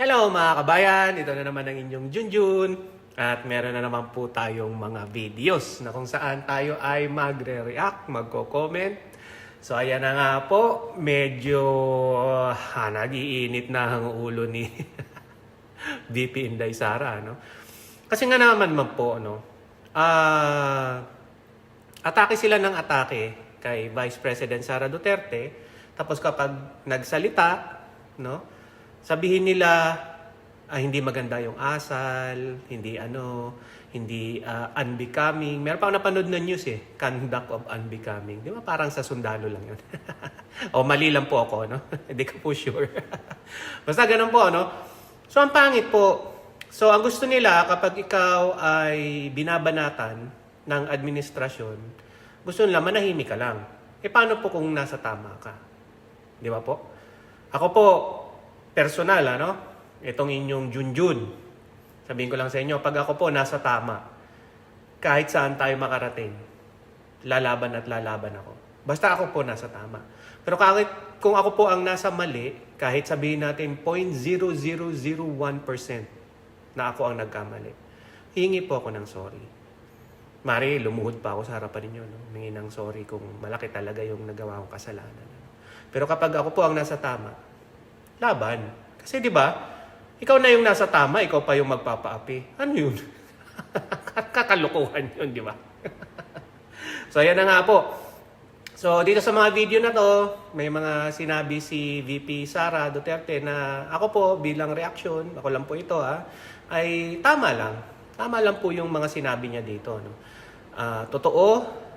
Hello mga kabayan, ito na naman ang inyong Junjun at meron na naman po tayong mga videos na kung saan tayo ay magre-react, magko-comment. So ayan na nga po, medyo nag-iinit na ang ulo ni VP Inday Sara. No? Kasi nga naman po, atake sila ng atake kay Vice President Sara Duterte. Tapos kapag nagsalita, sabihin nila hindi maganda yung asal, hindi unbecoming. Meron pa ako napanood na news conduct of unbecoming. Di ba parang sa sundalo lang yun? O mali lang po ako, Hindi ko po sure. Basta ganun po, So ang pangit po. So ang gusto nila kapag ikaw ay binabanatan ng administrasyon, gusto nila manahimik ka lang. Paano po kung nasa tama ka? Di ba po? Ako po, personal, itong inyong Junjun. Sabihin ko lang sa inyo, pag ako po nasa tama, kahit saan tayo makarating, lalaban at lalaban ako. Basta ako po nasa tama. Pero kahit kung ako po ang nasa mali, kahit sabihin natin 0.0001% na ako ang nagkamali, hingi po ako ng sorry. Mari, lumuhod pa ako sa harapan ninyo. Hingi ng sorry kung malaki talaga yung nagawa kong kasalanan. Pero kapag ako po ang nasa tama, laban. Kasi di ba, ikaw na yung nasa tama, ikaw pa yung magpapaapi. Ano yun? Kakalukuhan yun, di ba? So, ayan na nga po. So, dito sa mga video na to, may mga sinabi si VP Sara Duterte na ako po bilang reaction, ako lang po ito ay tama lang. Tama lang po yung mga sinabi niya dito. Totoo,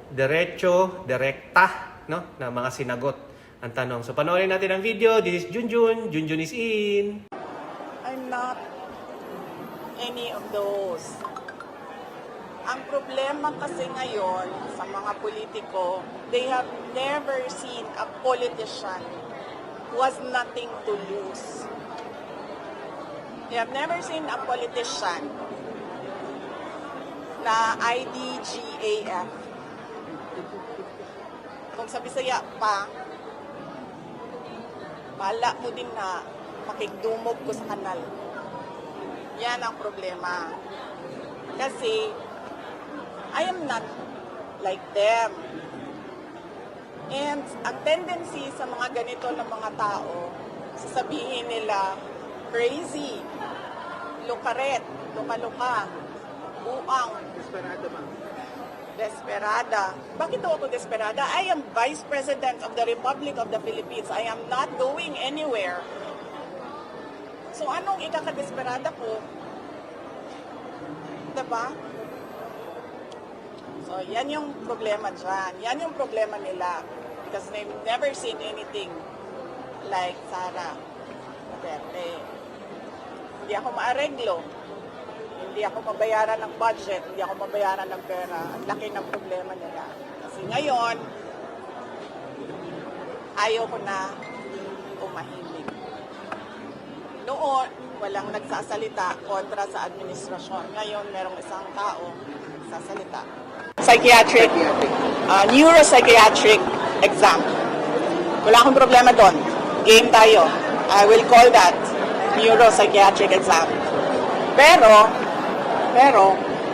diretso, direkta, na mga sinagot ang tanong. So, panoorin natin ang video. This is Junjun. Junjun is in. I'm not any of those. Ang problema kasi ngayon sa mga politiko, they have never seen a politician who has nothing to lose. They have never seen a politician na IDGAF. Kung sa Bisaya pa, bala mo din na makigdumog ko sa kanal. Yan ang problema. Kasi, I am not like them. And ang tendency sa mga ganito ng mga tao, sasabihin nila, crazy, lukaret, luka-luka, buang, Desperado ba? desperada. Bakit daw ako desperada? I am Vice President of the Republic of the Philippines. I am not going anywhere. So anong ikakadesperada ko? Diba? So yan yung problema dyan. Yan yung problema nila. Because they've never seen anything like Sara Duterte. Hindi ako maareglo. Hindi ako mabayaran ng budget, hindi ako mabayaran ng pera. Ang laki ng problema nila. Kasi ngayon, ayaw ko na umahimik. Noon, walang nagsasalita kontra sa administrasyon. Ngayon, merong isang tao sasalita. Psychiatric, neuropsychiatric exam. Wala akong problema doon. Game tayo. I will call that neuropsychiatric exam. Pero,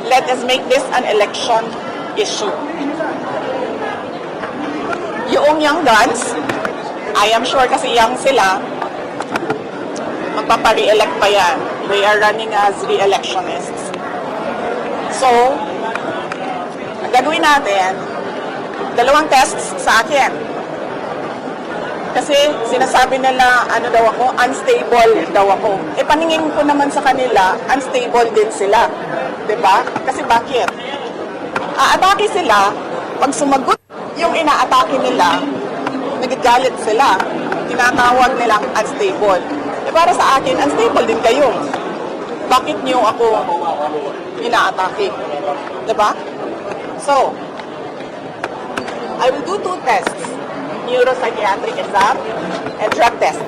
let us make this an election issue. Yung young guns, I am sure kasi young sila, magpapa-re-elect pa yan. They are running as re-electionists. So, ang gagawin natin, 2 tests sa akin. Kasi sinasabi nila, daw ako, unstable daw ako. Paningin ko naman sa kanila, unstable din sila. Diba? Kasi bakit? Aatake sila, pag sumagot yung inaatake nila, nagagalit sila. Tinatawag nilang unstable. Para sa akin, unstable din kayo. Bakit niyo ako inaatake? Diba? So, I will do 2 tests. Neuropsychiatric exam and drug test.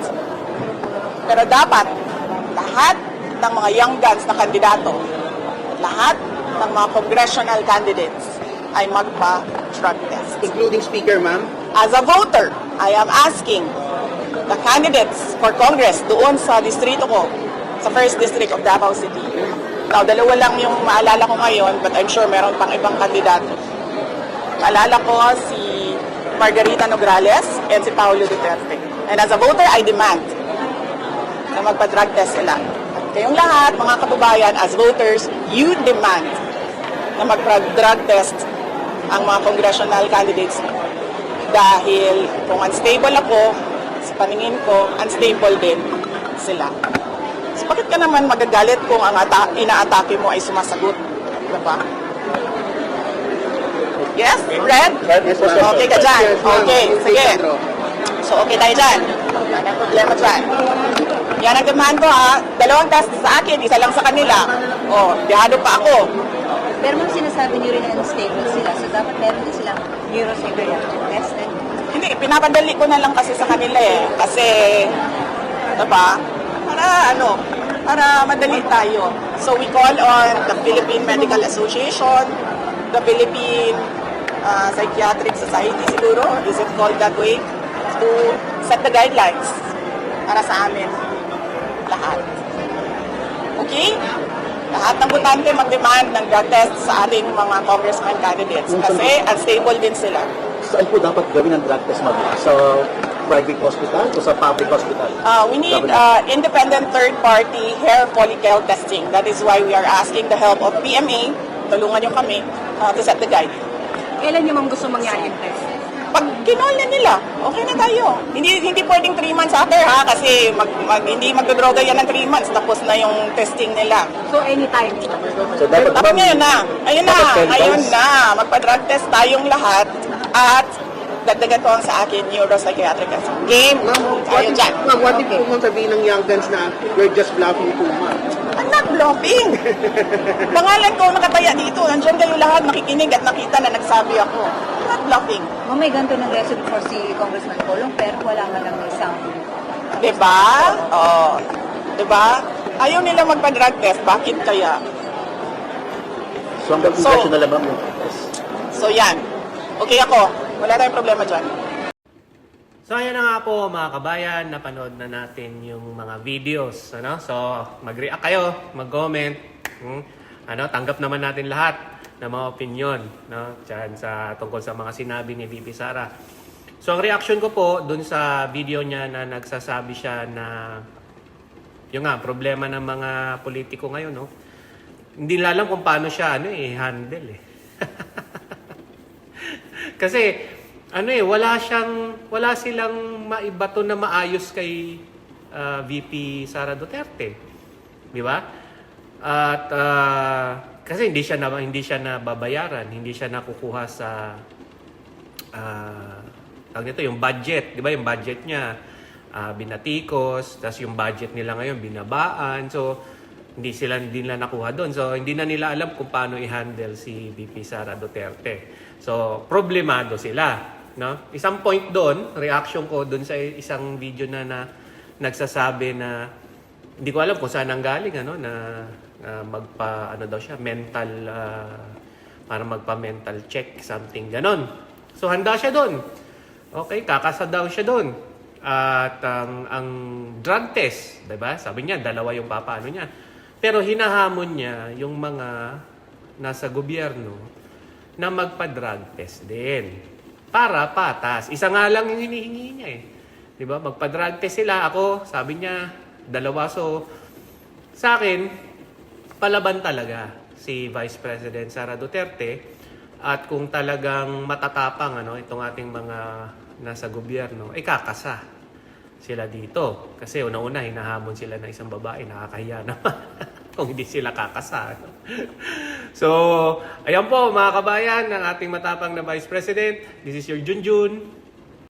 Pero dapat lahat ng mga young guns na kandidato, lahat ng mga congressional candidates ay magpa-drug test. Including speaker, ma'am? As a voter, I am asking the candidates for Congress doon sa distrito ko, sa 1st District of Davao City. Now, dalawa lang yung maalala ko ngayon, but I'm sure meron pang ibang kandidato. Maalala ko si Margarita Nograles and si Paulo Duterte. And as a voter, I demand na magpa-drug test sila. At kayong lahat, mga kababayan, as voters, you demand na magpa-drug test ang mga congressional candidates mo. Dahil kung unstable ako, sa paningin ko, unstable din sila. So, bakit ka naman magagalit kung ang inaatake mo ay sumasagot? Diba? Yes? Red? Yes, sir. Okay ka dyan? Yes, ma'am. Okay, sige. Sandro. So, okay tayo dyan. Yan ang problema dyan. Yan ang demand ko ha. 2 test sa akin, isa lang sa kanila. O, dihado pa ako. Pero ma'am, sinasabi niyo rin na unstable sila. So, dapat meron din silang neuropsychiatric test. Hindi, pinapadali ko na lang kasi sa kanila eh. Kasi, diba? Para madali tayo. So, we call on the Philippine Medical Association, the Philippine Psychiatric Society siguro, is it called that way? To set the guidelines para sa amin lahat. Okay? Lahat ng botante mag-demand ng drug test sa ating mga congressman candidates kasi unstable din sila. Saan po dapat gawin ang drug test, ma'am? Sa private hospital o sa public hospital? We need independent third-party hair follicle testing. That is why we are asking the help of PMA, tulungan nyo kami, to set the guide. Kailan niyo ma'am gusto mangyari yung test? Pag kinol na nila, okay na tayo. Hindi pwedeng 3 months after ha, kasi hindi magdodroga yan ng 3 months, tapos na yung testing nila. So, anytime. So, dapat, Dapat ngayon na. Ayun na. Dapat 10 Ayun times. na. Magpa-drug test tayong lahat at dagdagan ko ang sa akin neuropsychiatric test. Game. Tayo dyan. Ma'am, what if po ma'am sabihin ng young guns na you're just bluffing too much? I'm not bluffing. Pangalan ko nakataya dito. Nandiyan kayo lahat makikinig at nakita na nagsabi ako. I'm not bluffing. Ma'am, may ganito ng resume for si Congressman Colong, pero wala man lang isang... Diba? Oh. Diba? Ayaw nila magpa-drug test. Bakit kaya? So, hanggang congressional lang ma'am yung test. So yan. Okay ako. Wala tayong problema dyan. So ayan na nga po mga kabayan, napanood na natin yung mga videos. Ano? So mag-react kayo, mag-comment. Tanggap naman natin lahat ng mga opinion, no? Diyan sa tungkol sa mga sinabi ni VP Sara. So ang reaction ko po dun sa video niya na nagsasabi siya na yung nga problema ng mga politiko ngayon, no? Hindi nila alam kung paano siya handle eh. Kasi wala silang maibato na maayos kay VP Sara Duterte. Di ba? At kasi hindi siya nababayaran, hindi siya nakukuha sa yung budget, di ba? Yung budget niya binatikos, tapos yung budget nila ngayon binabaan. So hindi nila nakuha doon. So hindi na nila alam kung paano i-handle si VP Sara Duterte. So problemado sila. No? Isang point doon, reaction ko doon sa isang video na nagsasabi na hindi ko alam kung saan ang galing na mental para magpa-mental check something ganon. So handa siya doon. Okay, kakasa daw siya doon. At ang drug test, 'di ba? Sabi niya 2 yung papaano niya. Pero hinahamon niya yung mga nasa gobyerno na magpa-drug test din. Para patas. Isa nga lang yung hinihingi niya eh. Di ba? Magpa-drug test sila. Ako, sabi niya, 2. So, sa akin, palaban talaga si Vice President Sara Duterte. At kung talagang matatapang itong ating mga nasa gobyerno, kakasa sila dito. Kasi una-una, hinahamon sila ng isang babae. Nakakahiya naman kung hindi sila kakasa. So, ayan po mga kabayan ng ating matapang na Vice President. This is your Junjun.